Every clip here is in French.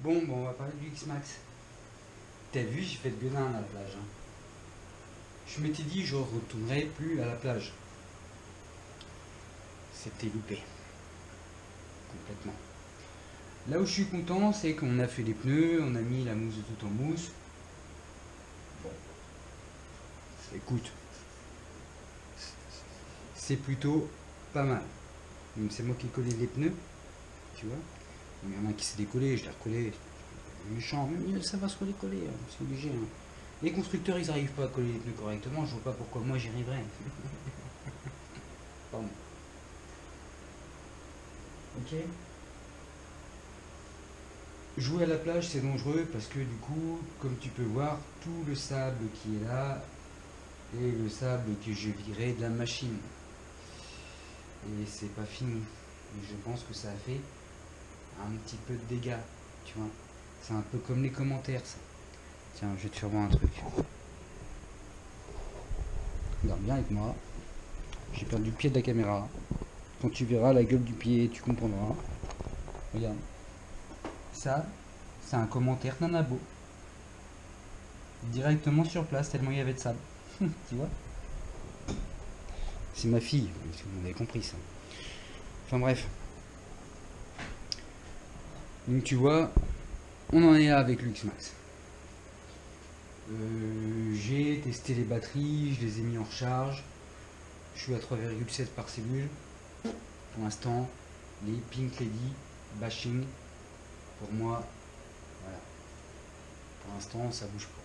Bon, on va parler du X-Max. T'as vu, j'ai fait de gueudin à la plage. Hein. Je m'étais dit, je retournerai plus à la plage. C'était loupé. Complètement. Là où je suis content, c'est qu'on a fait les pneus, on a mis la mousse de tout en mousse. Bon, écoute, c'est plutôt pas mal. Même c'est moi qui ai collé les pneus, tu vois. Il y en a un qui s'est décollé, je l'ai recollé. Méchant, mais ça va se recoller, hein, c'est obligé. Hein. Les constructeurs, ils n'arrivent pas à coller les pneus correctement, je vois pas pourquoi moi j'y arriverais. Pardon. Ok. Jouer à la plage, c'est dangereux parce que du coup, comme tu peux voir, tout le sable qui est là est le sable que je virais de la machine. Et c'est pas fini. Et je pense que ça a fait un petit peu de dégâts, tu vois. C'est un peu comme les commentaires, ça. Tiens, je vais te faire voir un truc. Regarde bien avec moi. J'ai perdu le pied de la caméra. Quand tu verras la gueule du pied, tu comprendras. Regarde. Ça, c'est un commentaire d'un abo. Directement sur place, tellement il y avait de sable. Tu vois. C'est ma fille, vous avez compris ça. Enfin bref. Donc tu vois, on en est là avec l'X-Max. J'ai testé les batteries, je les ai mis en recharge. Je suis à 3,7 par cellule. Pour l'instant, les Pink Lady bashing, pour moi, voilà. Pour l'instant, ça bouge pas.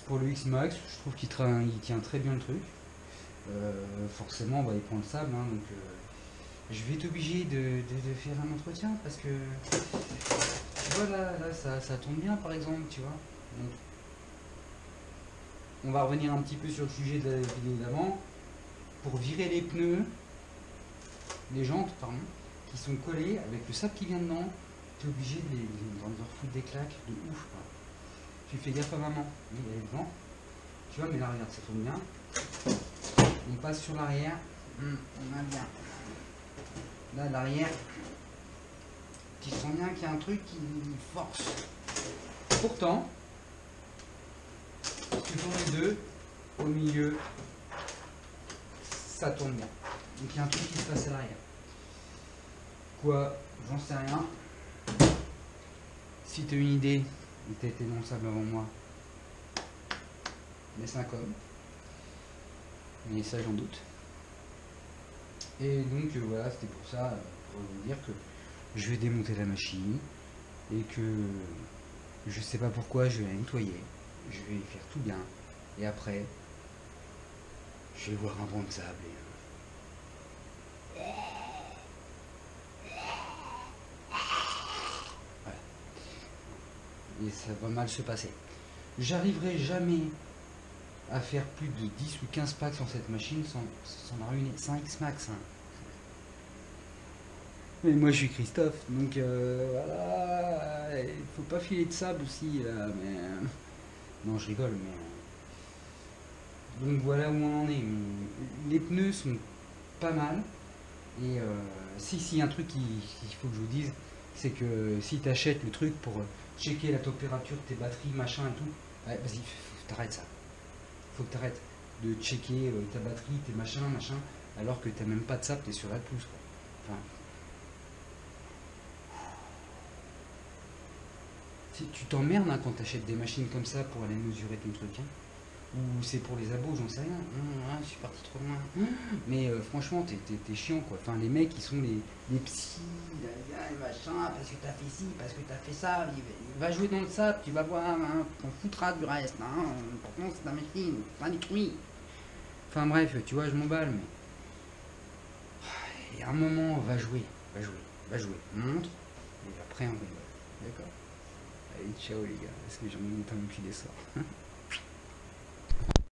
Pour le X-Max, je trouve qu'il tient très bien le truc. Forcément, il prend le sable, hein, donc je vais être obligé de faire un entretien parce que voilà, là ça tombe bien par exemple, tu vois. Donc, on va revenir un petit peu sur le sujet de la vidéo d'avant. Pour virer les pneus, les jantes, pardon, qui sont collées avec le sable qui vient dedans, tu es obligé de leur foutre des claques de ouf. Quoi. Tu fais gaffe à maman, oui, elle est devant. Tu vois, mais là, regarde, ça tourne bien. On passe sur l'arrière, on a bien. Là, l'arrière, tu sens bien qu'il y a un truc qui force. Pourtant, tu tournes les deux, au milieu, ça tourne bien. Donc il y a un truc qui se passe à l'arrière. Quoi, j'en sais rien. Si tu as une idée, et tu as été dans le sable avant moi, laisse un com. Mais ça, j'en doute. Et donc voilà, c'était pour ça, pour vous dire que je vais démonter la machine et que je sais pas pourquoi je vais la nettoyer. Je vais faire tout bien. Et après, je vais voir un banc de sable. Voilà. Et ça va mal se passer. J'arriverai jamais à faire plus de 10 ou 15 packs sur cette machine sans la ruiner. C'est un X-Max. Hein. Mais moi je suis Christophe, donc voilà, il faut pas filer de sable aussi, mais non je rigole, mais donc voilà où on en est. Les pneus sont pas mal, et si un truc qu'il faut que je vous dise, c'est que si tu achètes le truc pour checker la température de tes batteries, machin et tout, ouais, vas-y, faut que t'arrêtes ça. Faut que t'arrêtes de checker ta batterie, tes machins, machin, alors que t'as même pas de sable, t'es sur la plus quoi. Enfin, tu t'emmerdes hein, quand tu achètes des machines comme ça pour aller mesurer ton truc. Hein. Ou c'est pour les abos, j'en sais rien. Je suis parti trop loin. Mais franchement, t'es chiant quoi. Enfin, les mecs, ils sont les psys, les machins, parce que t'as fait ci, parce que t'as fait ça. Il va jouer dans le sable, tu vas voir, hein, t'en foutras du reste. Hein. Pourtant, c'est ta machine, pas détruit. Enfin bref, tu vois, je m'emballe, mais. Et à un moment, va jouer, va jouer, va jouer. Montre, et après on rigole. D'accord. Allez, ciao les gars, parce que j'en ai monté un petit des sorts.